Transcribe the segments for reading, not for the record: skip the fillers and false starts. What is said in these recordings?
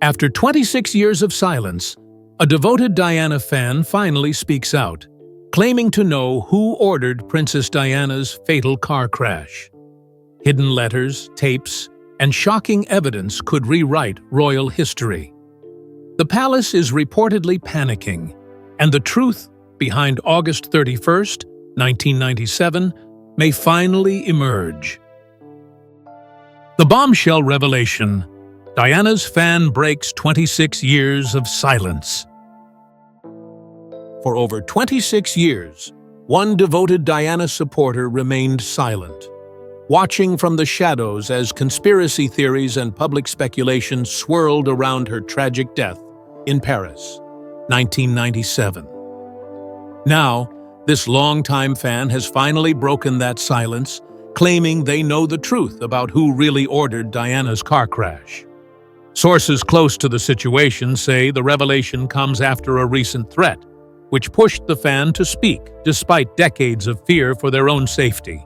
After 26 years of silence, a devoted Diana fan finally speaks out, claiming to know who ordered Princess Diana's fatal car crash. Hidden letters, tapes, and shocking evidence could rewrite royal history. The palace is reportedly panicking, and the truth behind August 31st, 1997, may finally emerge. The bombshell revelation: Diana's fan breaks 26 years of silence. For over 26 years, one devoted Diana supporter remained silent, watching from the shadows as conspiracy theories and public speculation swirled around her tragic death in Paris, 1997. Now, this longtime fan has finally broken that silence, claiming they know the truth about who really ordered Diana's car crash. Sources close to the situation say the revelation comes after a recent threat, which pushed the fan to speak, despite decades of fear for their own safety.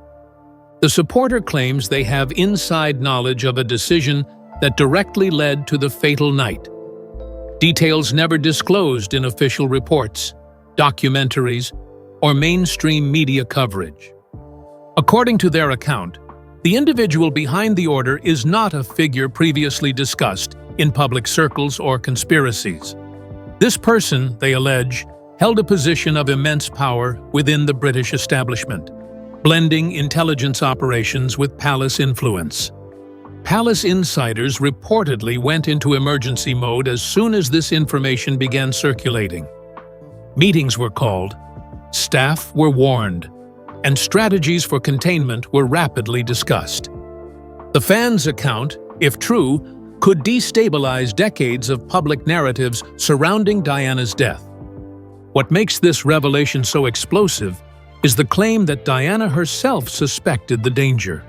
The supporter claims they have inside knowledge of a decision that directly led to the fatal night. Details never disclosed in official reports, documentaries, or mainstream media coverage. According to their account, the individual behind the order is not a figure previously discussed in public circles or conspiracies. This person, they allege, held a position of immense power within the British establishment, blending intelligence operations with palace influence. Palace insiders reportedly went into emergency mode as soon as this information began circulating. Meetings were called, staff were warned, and strategies for containment were rapidly discussed. The fan's account, if true, could destabilize decades of public narratives surrounding Diana's death. What makes this revelation so explosive is the claim that Diana herself suspected the danger.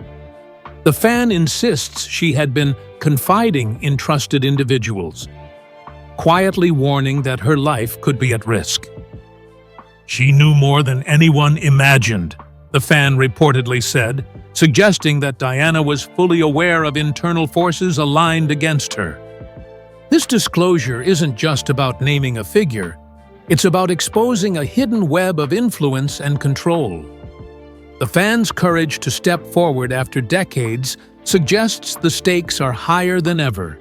The fan insists she had been confiding in trusted individuals, quietly warning that her life could be at risk. "She knew more than anyone imagined," the fan reportedly said, suggesting that Diana was fully aware of internal forces aligned against her. This disclosure isn't just about naming a figure, it's about exposing a hidden web of influence and control. The fan's courage to step forward after decades suggests the stakes are higher than ever,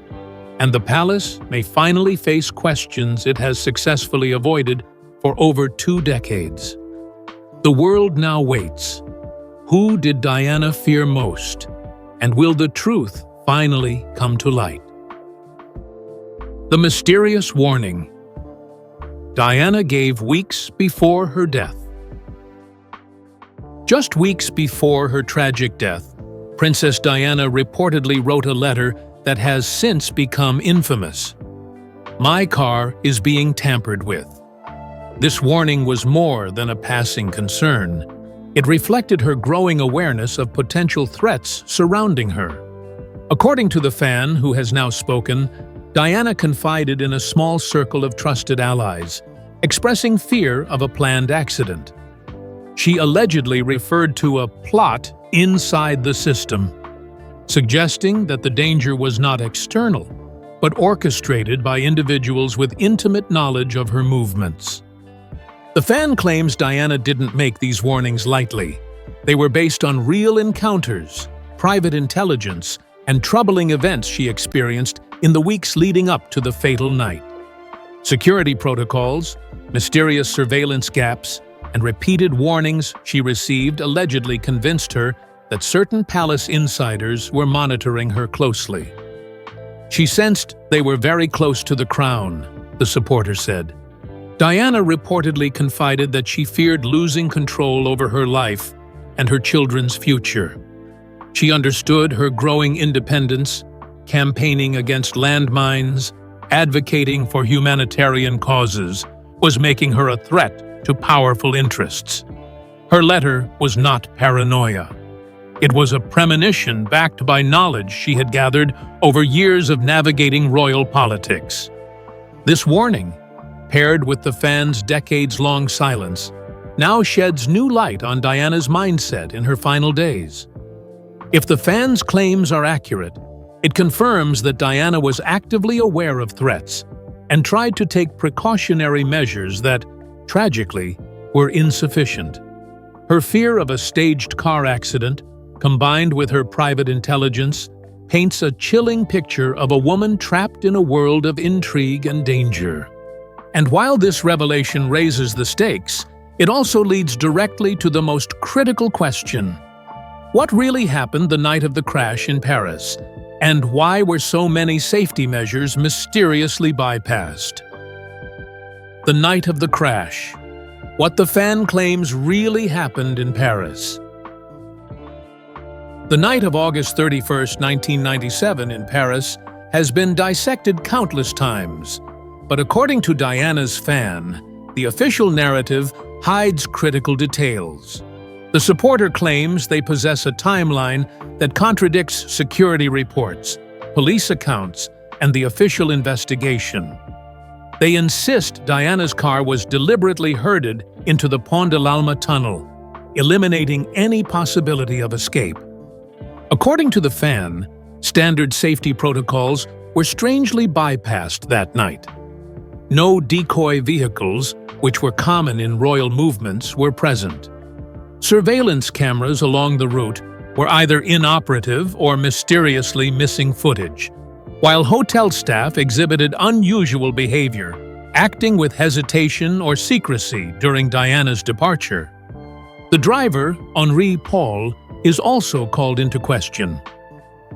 and the palace may finally face questions it has successfully avoided for over 2 decades. The world now waits. Who did Diana fear most? And will the truth finally come to light? The mysterious warning. Diana gave weeks before her death. Just weeks before her tragic death, Princess Diana reportedly wrote a letter that has since become infamous. "My car is being tampered with." This warning was more than a passing concern. It reflected her growing awareness of potential threats surrounding her. According to the fan who has now spoken, Diana confided in a small circle of trusted allies, expressing fear of a planned accident. She allegedly referred to a plot inside the system, suggesting that the danger was not external, but orchestrated by individuals with intimate knowledge of her movements. The fan claims Diana didn't make these warnings lightly. They were based on real encounters, private intelligence, and troubling events she experienced in the weeks leading up to the fatal night. Security protocols, mysterious surveillance gaps, and repeated warnings she received allegedly convinced her that certain palace insiders were monitoring her closely. She sensed they were very close to the crown, the supporter said. Diana reportedly confided that she feared losing control over her life and her children's future. She understood her growing independence, campaigning against landmines, advocating for humanitarian causes, was making her a threat to powerful interests. Her letter was not paranoia. It was a premonition backed by knowledge she had gathered over years of navigating royal politics. This warning, paired with the fans' decades-long silence, now sheds new light on Diana's mindset in her final days. If the fans' claims are accurate, It confirms that Diana was actively aware of threats and tried to take precautionary measures that, tragically, were insufficient. Her fear of a staged car accident, combined with her private intelligence, paints a chilling picture of a woman trapped in a world of intrigue and danger. And while this revelation raises the stakes, it also leads directly to the most critical question: what really happened the night of the crash in Paris, and why were so many safety measures mysteriously bypassed? The night of the crash. What the fan claims really happened in Paris. The night of August 31, 1997 in Paris has been dissected countless times, but according to Diana's fan, the official narrative hides critical details. The supporter claims they possess a timeline that contradicts security reports, police accounts, and the official investigation. They insist Diana's car was deliberately herded into the Pont de l'Alma tunnel, eliminating any possibility of escape. According to the fan, standard safety protocols were strangely bypassed that night. No decoy vehicles, which were common in royal movements, were present. Surveillance cameras along the route were either inoperative or mysteriously missing footage, while hotel staff exhibited unusual behavior, acting with hesitation or secrecy during Diana's departure. The driver, Henri Paul, is also called into question.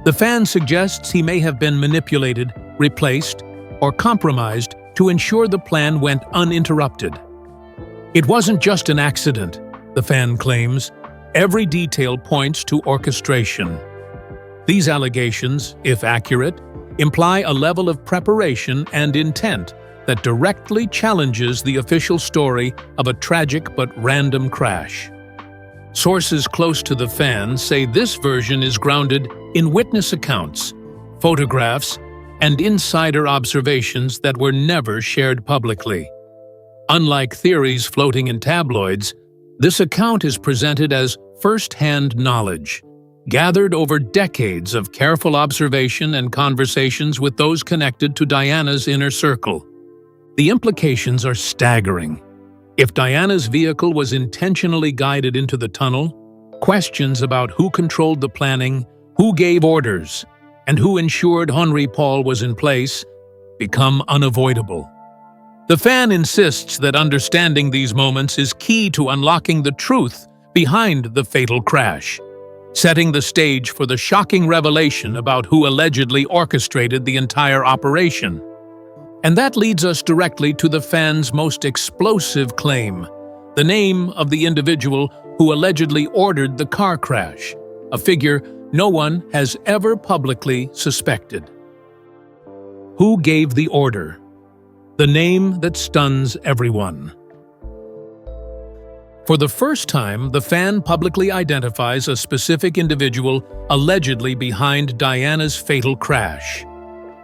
The fan suggests he may have been manipulated, replaced, or compromised to ensure the plan went uninterrupted. It wasn't just an accident, the fan claims. Every detail points to orchestration. These allegations, if accurate, imply a level of preparation and intent that directly challenges the official story of a tragic but random crash. Sources close to the fan say this version is grounded in witness accounts, photographs, and insider observations that were never shared publicly. Unlike theories floating in tabloids, this account is presented as first-hand knowledge, gathered over decades of careful observation and conversations with those connected to Diana's inner circle. The implications are staggering. If Diana's vehicle was intentionally guided into the tunnel, questions about who controlled the planning, who gave orders, and who ensured Henri Paul was in place become unavoidable. The fan insists that understanding these moments is key to unlocking the truth behind the fatal crash, setting the stage for the shocking revelation about who allegedly orchestrated the entire operation. And that leads us directly to the fan's most explosive claim, the name of the individual who allegedly ordered the car crash, a figure no one has ever publicly suspected. Who gave the order? The name that stuns everyone. For the first time, the fan publicly identifies a specific individual allegedly behind Diana's fatal crash,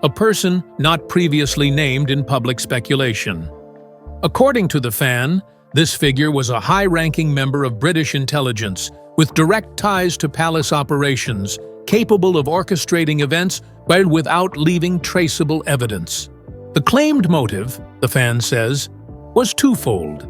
a person not previously named in public speculation. According to the fan, this figure was a high-ranking member of British intelligence with direct ties to palace operations, capable of orchestrating events but without leaving traceable evidence. The claimed motive, the fan says, was twofold: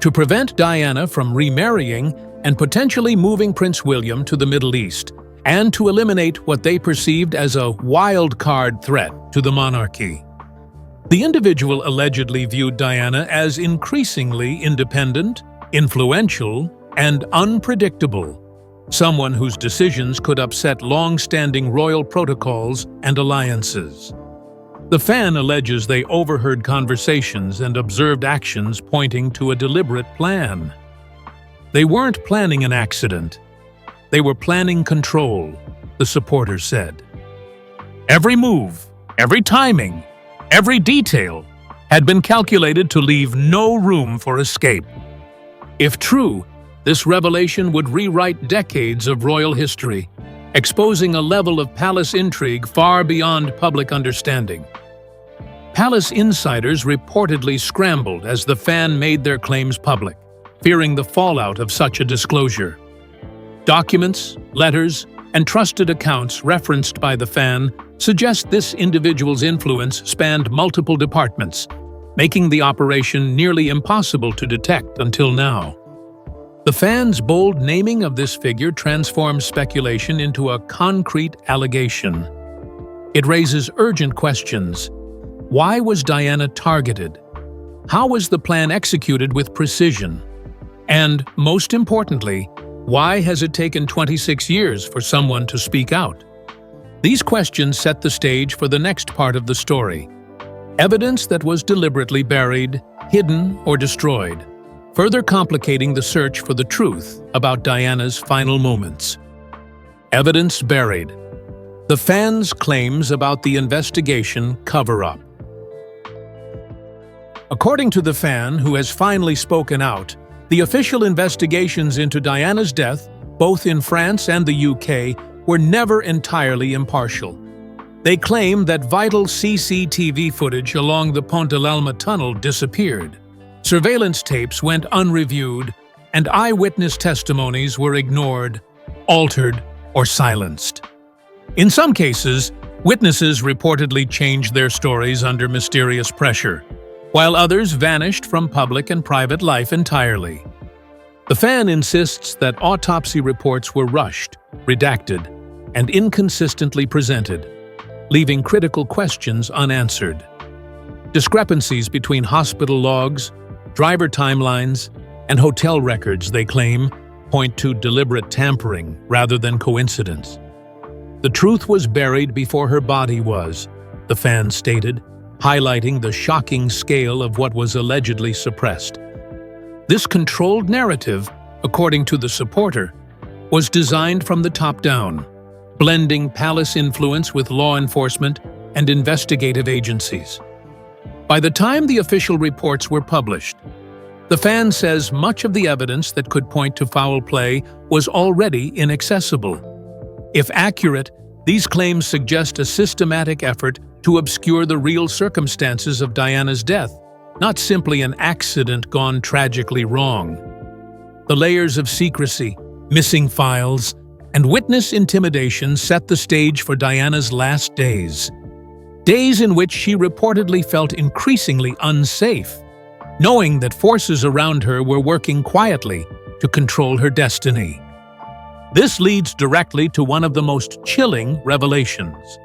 to prevent Diana from remarrying and potentially moving Prince William to the Middle East, and to eliminate what they perceived as a wild-card threat to the monarchy. The individual allegedly viewed Diana as increasingly independent, influential, and unpredictable, someone whose decisions could upset long-standing royal protocols and alliances. The fan alleges they overheard conversations and observed actions pointing to a deliberate plan. They weren't planning an accident. They were planning control, the supporter said. Every move, every timing, every detail had been calculated to leave no room for escape. If true, this revelation would rewrite decades of royal history, exposing a level of palace intrigue far beyond public understanding. Palace insiders reportedly scrambled as the fan made their claims public, fearing the fallout of such a disclosure. Documents, letters, and trusted accounts referenced by the fan suggest this individual's influence spanned multiple departments, making the operation nearly impossible to detect until now. The fan's bold naming of this figure transforms speculation into a concrete allegation. It raises urgent questions. Why was Diana targeted? How was the plan executed with precision? And, most importantly, why has it taken 26 years for someone to speak out? These questions set the stage for the next part of the story. Evidence that was deliberately buried, hidden, or destroyed, further complicating the search for the truth about Diana's final moments. Evidence buried. The fans' claims about the investigation cover-up. According to the fan who has finally spoken out, the official investigations into Diana's death, both in France and the UK, were never entirely impartial. They claim that vital CCTV footage along the Pont de l'Alma tunnel disappeared. Surveillance tapes went unreviewed, and eyewitness testimonies were ignored, altered, or silenced. In some cases, witnesses reportedly changed their stories under mysterious pressure, while others vanished from public and private life entirely. The fan insists that autopsy reports were rushed, redacted, and inconsistently presented, leaving critical questions unanswered. Discrepancies between hospital logs, driver timelines, and hotel records, they claim, point to deliberate tampering rather than coincidence. The truth was buried before her body was, the fan stated, highlighting the shocking scale of what was allegedly suppressed. This controlled narrative, according to the supporter, was designed from the top down, blending palace influence with law enforcement and investigative agencies. By the time the official reports were published, the fan says much of the evidence that could point to foul play was already inaccessible. If accurate, these claims suggest a systematic effort to obscure the real circumstances of Diana's death, not simply an accident gone tragically wrong. The layers of secrecy, missing files, and witness intimidation set the stage for Diana's last days. Days in which she reportedly felt increasingly unsafe, knowing that forces around her were working quietly to control her destiny. This leads directly to one of the most chilling revelations: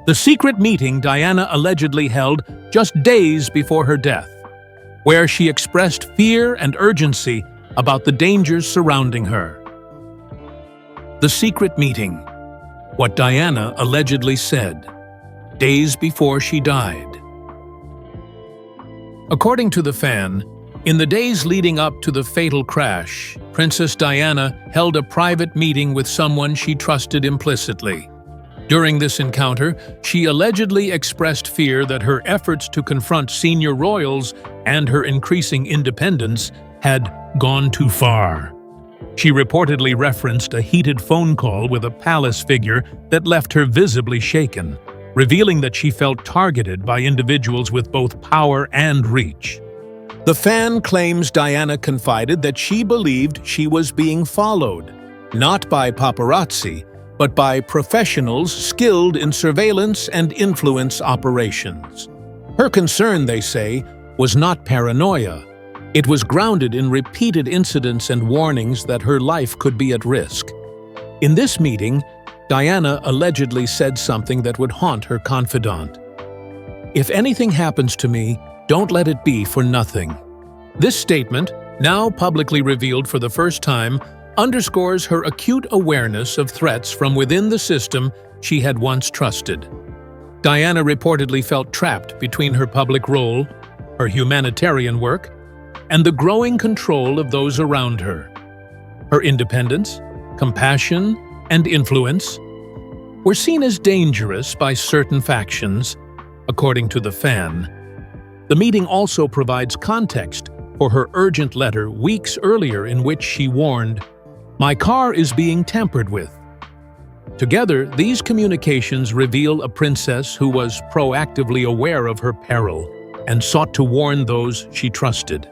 the secret meeting Diana allegedly held just days before her death, where she expressed fear and urgency about the dangers surrounding her. The secret meeting. What Diana allegedly said, days before she died. According to the fan, in the days leading up to the fatal crash, Princess Diana held a private meeting with someone she trusted implicitly. During this encounter, she allegedly expressed fear that her efforts to confront senior royals and her increasing independence had gone too far. She reportedly referenced a heated phone call with a palace figure that left her visibly shaken, revealing that she felt targeted by individuals with both power and reach. The fan claims Diana confided that she believed she was being followed, not by paparazzi, but by professionals skilled in surveillance and influence operations. Her concern, they say, was not paranoia. It was grounded in repeated incidents and warnings that her life could be at risk. In this meeting, Diana allegedly said something that would haunt her confidant. "If anything happens to me, don't let it be for nothing." This statement, now publicly revealed for the first time, underscores her acute awareness of threats from within the system she had once trusted. Diana reportedly felt trapped between her public role, her humanitarian work, and the growing control of those around her. Her independence, compassion, and influence were seen as dangerous by certain factions, according to the fan. The meeting also provides context for her urgent letter weeks earlier in which she warned, "My car is being tampered with." Together, these communications reveal a princess who was proactively aware of her peril and sought to warn those she trusted.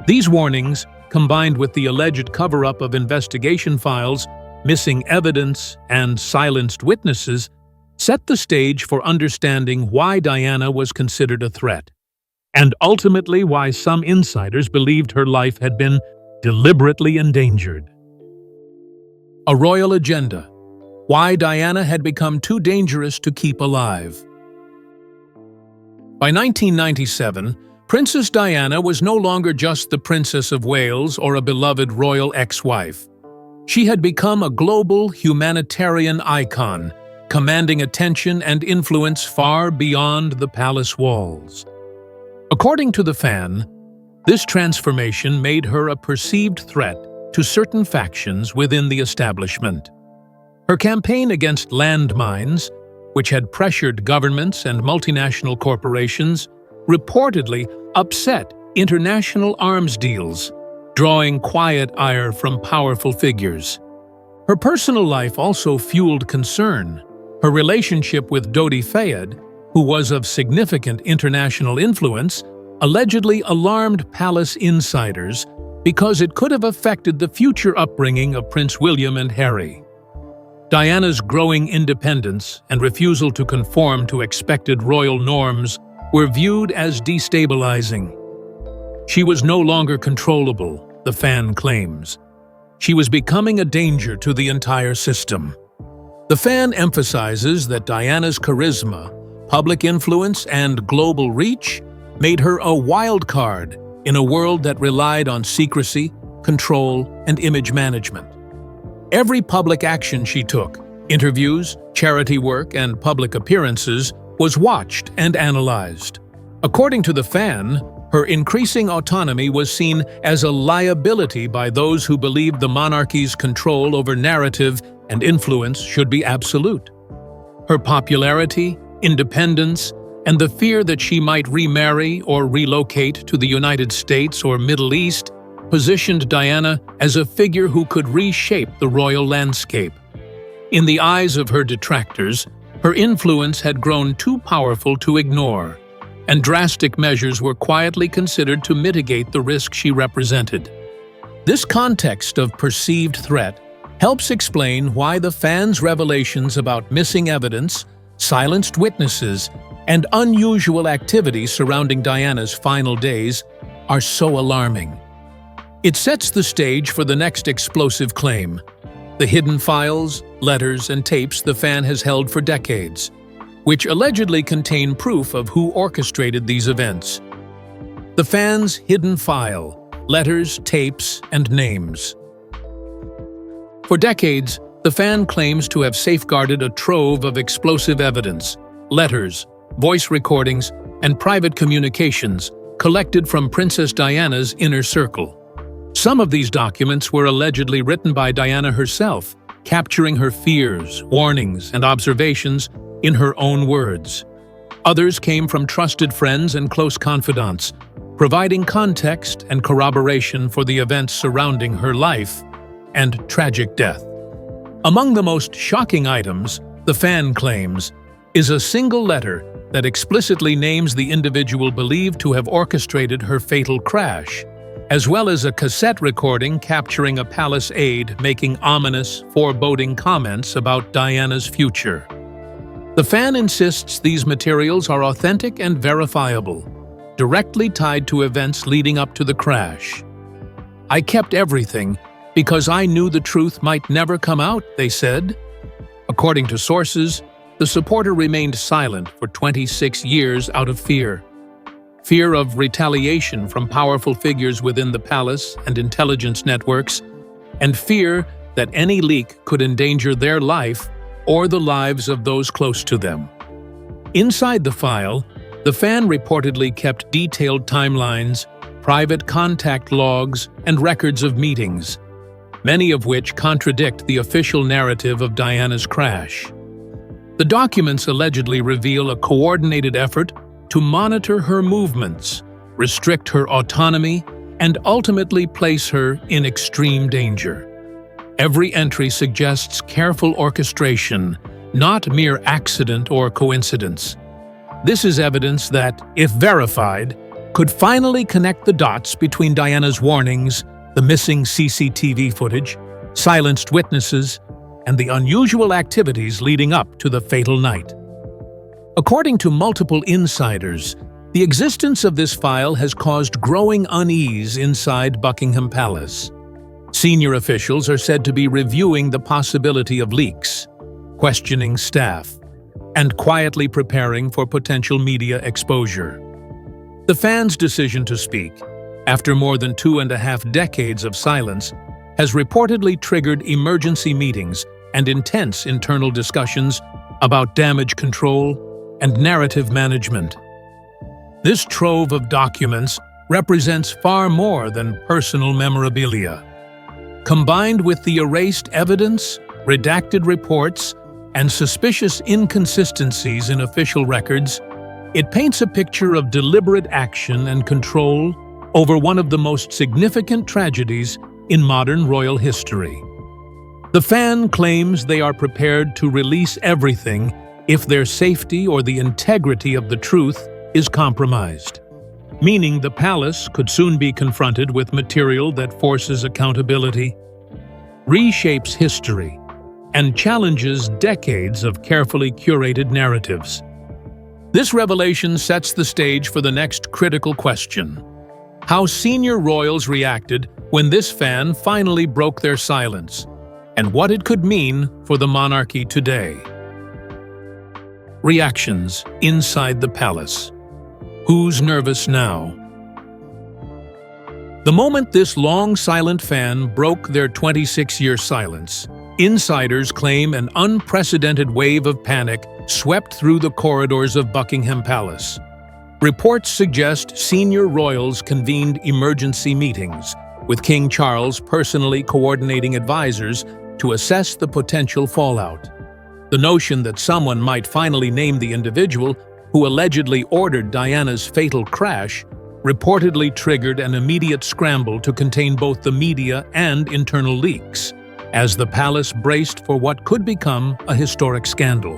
These warnings, combined with the alleged cover-up of investigation files, Missing Evidence, and Silenced Witnesses set the stage for understanding why Diana was considered a threat, and ultimately why some insiders believed her life had been deliberately endangered. A Royal Agenda: Why Diana had become too dangerous to keep alive. By 1997, Princess Diana was no longer just the Princess of Wales or a beloved royal ex-wife. She had become a global humanitarian icon, commanding attention and influence far beyond the palace walls. According to The Fan, this transformation made her a perceived threat to certain factions within the establishment. Her campaign against landmines, which had pressured governments and multinational corporations, reportedly upset international arms deals, drawing quiet ire from powerful figures. Her personal life also fueled concern. Her relationship with Dodi Fayed, who was of significant international influence, allegedly alarmed palace insiders because it could have affected the future upbringing of Prince William and Harry. Diana's growing independence and refusal to conform to expected royal norms were viewed as destabilizing. She was no longer controllable, The Fan claims. She was becoming a danger to the entire system. The Fan emphasizes that Diana's charisma, public influence, and global reach made her a wild card in a world that relied on secrecy, control, and image management. Every public action she took, interviews, charity work, and public appearances, was watched and analyzed. According to The Fan, her increasing autonomy was seen as a liability by those who believed the monarchy's control over narrative and influence should be absolute. Her popularity, independence, and the fear that she might remarry or relocate to the United States or Middle East positioned Diana as a figure who could reshape the royal landscape. In the eyes of her detractors, her influence had grown too powerful to ignore, and drastic measures were quietly considered to mitigate the risk she represented. This context of perceived threat helps explain why The Fan's revelations about missing evidence, silenced witnesses, and unusual activity surrounding Diana's final days are so alarming. It sets the stage for the next explosive claim: the hidden files, letters, and tapes The Fan has held for decades, which allegedly contain proof of who orchestrated these events. The Fan's hidden file: letters, tapes, and names. For decades, The Fan claims to have safeguarded a trove of explosive evidence: letters, voice recordings, and private communications collected from Princess Diana's inner circle. Some of these documents were allegedly written by Diana herself, capturing her fears, warnings, and observations in her own words. Others came from trusted friends and close confidants, providing context and corroboration for the events surrounding her life and tragic death. Among the most shocking items, The Fan claims, is a single letter that explicitly names the individual believed to have orchestrated her fatal crash, as well as a cassette recording capturing a palace aide making ominous, foreboding comments about Diana's future. The Fan insists these materials are authentic and verifiable, directly tied to events leading up to the crash. "I kept everything because I knew the truth might never come out," they said. According to sources, the supporter remained silent for 26 years out of fear. Fear of retaliation from powerful figures within the palace and intelligence networks, and fear that any leak could endanger their life or the lives of those close to them. Inside the file, The Fan reportedly kept detailed timelines, private contact logs, and records of meetings, many of which contradict the official narrative of Diana's crash. The documents allegedly reveal a coordinated effort to monitor her movements, restrict her autonomy, and ultimately place her in extreme danger. Every entry suggests careful orchestration, not mere accident or coincidence. This is evidence that, if verified, could finally connect the dots between Diana's warnings, the missing CCTV footage, silenced witnesses, and the unusual activities leading up to the fatal night. According to multiple insiders, the existence of this file has caused growing unease inside Buckingham Palace. Senior officials are said to be reviewing the possibility of leaks, questioning staff, and quietly preparing for potential media exposure. The fans' decision to speak, after more than 2.5 decades of silence, has reportedly triggered emergency meetings and intense internal discussions about damage control and narrative management. This trove of documents represents far more than personal memorabilia. Combined with the erased evidence, redacted reports, and suspicious inconsistencies in official records, it paints a picture of deliberate action and control over one of the most significant tragedies in modern royal history. The fan claims they are prepared to release everything if their safety or the integrity of the truth is compromised, meaning the palace could soon be confronted with material that forces accountability, reshapes history, and challenges decades of carefully curated narratives. This revelation sets the stage for the next critical question: how senior royals reacted when this fan finally broke their silence, and what it could mean for the monarchy today. Reactions inside the palace. Who's nervous now? The moment this long silent fan broke their 26-year silence, insiders claim an unprecedented wave of panic swept through the corridors of Buckingham Palace. Reports suggest senior royals convened emergency meetings, with King Charles personally coordinating advisors to assess the potential fallout. The notion that someone might finally name the individual who allegedly ordered Diana's fatal crash reportedly triggered an immediate scramble to contain both the media and internal leaks, as the palace braced for what could become a historic scandal.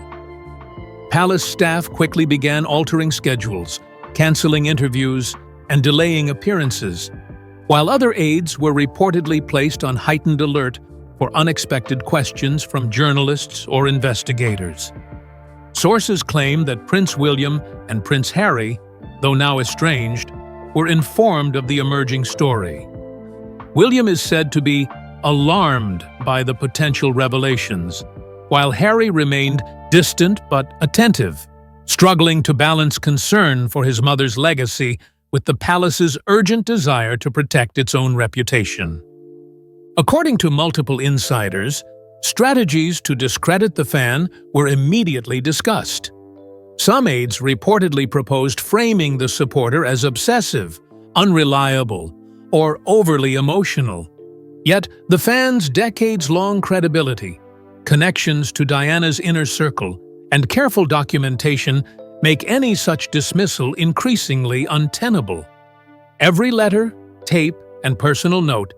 Palace staff quickly began altering schedules, canceling interviews, and delaying appearances, while other aides were reportedly placed on heightened alert for unexpected questions from journalists or investigators. Sources claim that Prince William and Prince Harry, though now estranged, were informed of the emerging story. William is said to be alarmed by the potential revelations, while Harry remained distant but attentive, struggling to balance concern for his mother's legacy with the palace's urgent desire to protect its own reputation. According to multiple insiders, strategies to discredit the fan were immediately discussed. Some aides reportedly proposed framing the supporter as obsessive, unreliable, or overly emotional. Yet the fan's decades-long credibility, connections to Diana's inner circle, and careful documentation make any such dismissal increasingly untenable. Every letter, tape, and personal note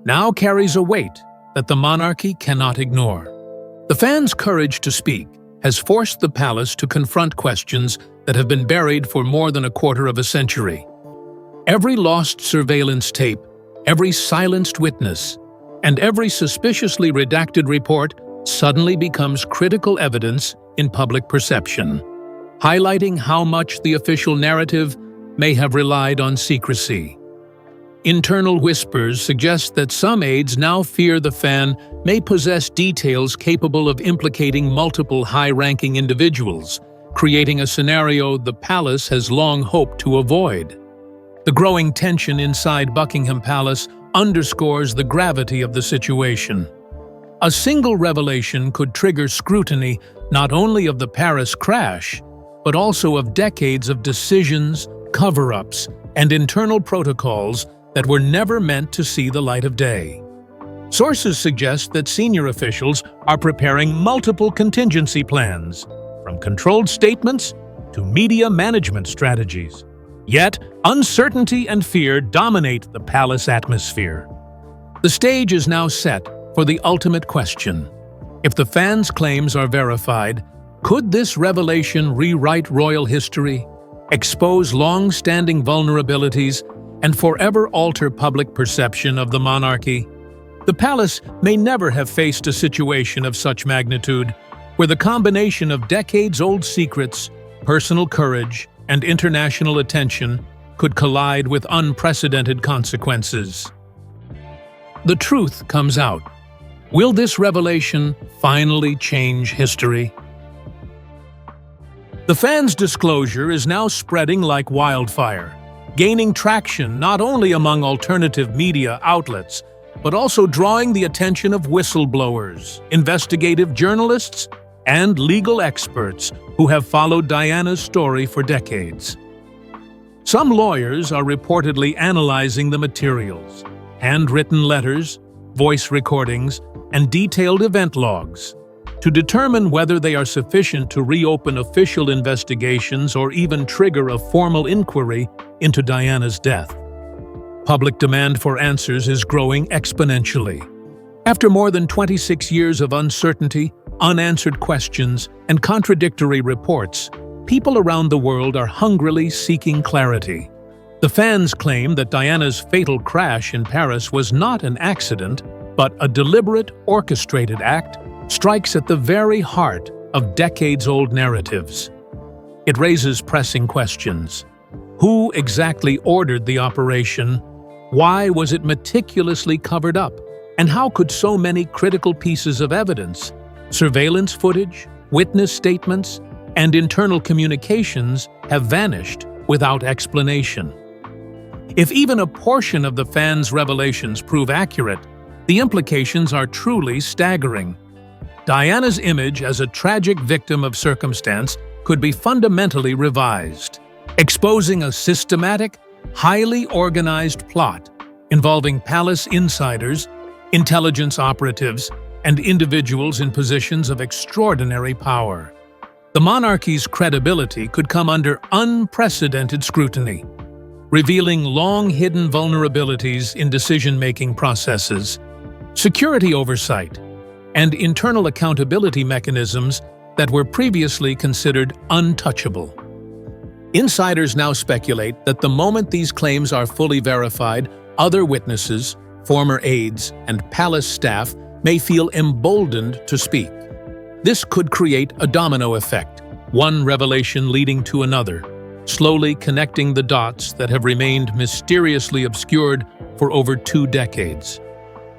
now carries a weight that the monarchy cannot ignore. The fans' courage to speak has forced the palace to confront questions that have been buried for more than a quarter of a century. Every lost surveillance tape, every silenced witness, and every suspiciously redacted report suddenly becomes critical evidence in public perception, highlighting how much the official narrative may have relied on secrecy. Internal whispers suggest that some aides now fear the fan may possess details capable of implicating multiple high-ranking individuals, creating a scenario the palace has long hoped to avoid. The growing tension inside Buckingham Palace underscores the gravity of the situation. A single revelation could trigger scrutiny not only of the Paris crash, but also of decades of decisions, cover-ups, and internal protocols that were never meant to see the light of day. Sources suggest that senior officials are preparing multiple contingency plans, from controlled statements to media management strategies. Yet, uncertainty and fear dominate the palace atmosphere. The stage is now set for the ultimate question. If the fans' claims are verified, could this revelation rewrite royal history, expose long-standing vulnerabilities, and forever alter public perception of the monarchy? The palace may never have faced a situation of such magnitude, where the combination of decades-old secrets, personal courage, and international attention could collide with unprecedented consequences. The truth comes out. Will this revelation finally change history? The fans' disclosure is now spreading like wildfire, gaining traction not only among alternative media outlets, but also drawing the attention of whistleblowers, investigative journalists, and legal experts who have followed Diana's story for decades. Some lawyers are reportedly analyzing the materials, handwritten letters, voice recordings, and detailed event logs, to determine whether they are sufficient to reopen official investigations or even trigger a formal inquiry into Diana's death. Public demand for answers is growing exponentially. After more than 26 years of uncertainty, unanswered questions, and contradictory reports, people around the world are hungrily seeking clarity. The fans claim that Diana's fatal crash in Paris was not an accident, but a deliberate, orchestrated act strikes at the very heart of decades-old narratives. It raises pressing questions. Who exactly ordered the operation? Why was it meticulously covered up? And how could so many critical pieces of evidence, surveillance footage, witness statements, and internal communications have vanished without explanation? If even a portion of the fans' revelations prove accurate, the implications are truly staggering. Diana's image as a tragic victim of circumstance could be fundamentally revised, exposing a systematic, highly organized plot involving palace insiders, intelligence operatives, and individuals in positions of extraordinary power. The monarchy's credibility could come under unprecedented scrutiny, revealing long-hidden vulnerabilities in decision-making processes, security oversight, and internal accountability mechanisms that were previously considered untouchable. Insiders now speculate that the moment these claims are fully verified, other witnesses, former aides, and palace staff may feel emboldened to speak. This could create a domino effect, one revelation leading to another, slowly connecting the dots that have remained mysteriously obscured for over 2 decades.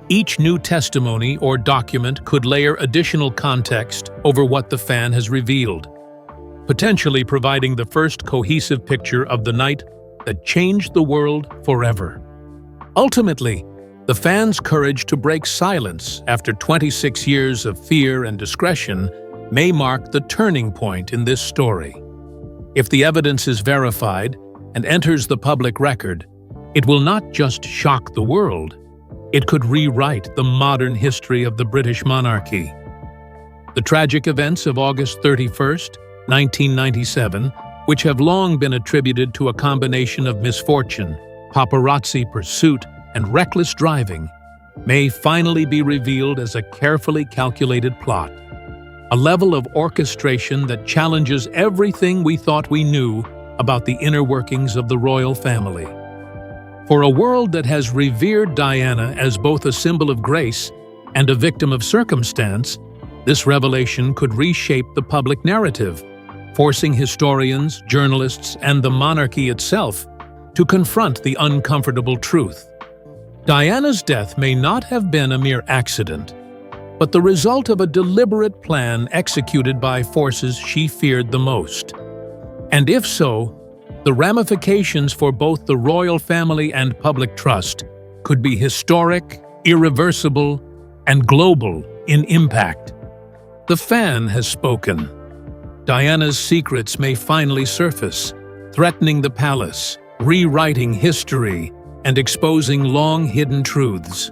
Each new testimony or document could layer additional context over what the fan has revealed, potentially providing the first cohesive picture of the night that changed the world forever. Ultimately, the fans' courage to break silence after 26 years of fear and discretion may mark the turning point in this story. If the evidence is verified and enters the public record, it will not just shock the world, it could rewrite the modern history of the British monarchy. The tragic events of August 31st, 1997, which have long been attributed to a combination of misfortune, paparazzi pursuit, and reckless driving, may finally be revealed as a carefully calculated plot, a level of orchestration that challenges everything we thought we knew about the inner workings of the royal family. For a world that has revered Diana as both a symbol of grace and a victim of circumstance, this revelation could reshape the public narrative, forcing historians, journalists, and the monarchy itself to confront the uncomfortable truth. Diana's death may not have been a mere accident, but the result of a deliberate plan executed by forces she feared the most. And if so, the ramifications for both the royal family and public trust could be historic, irreversible, and global in impact. The fan has spoken. Diana's secrets may finally surface, threatening the palace, rewriting history, and exposing long-hidden truths.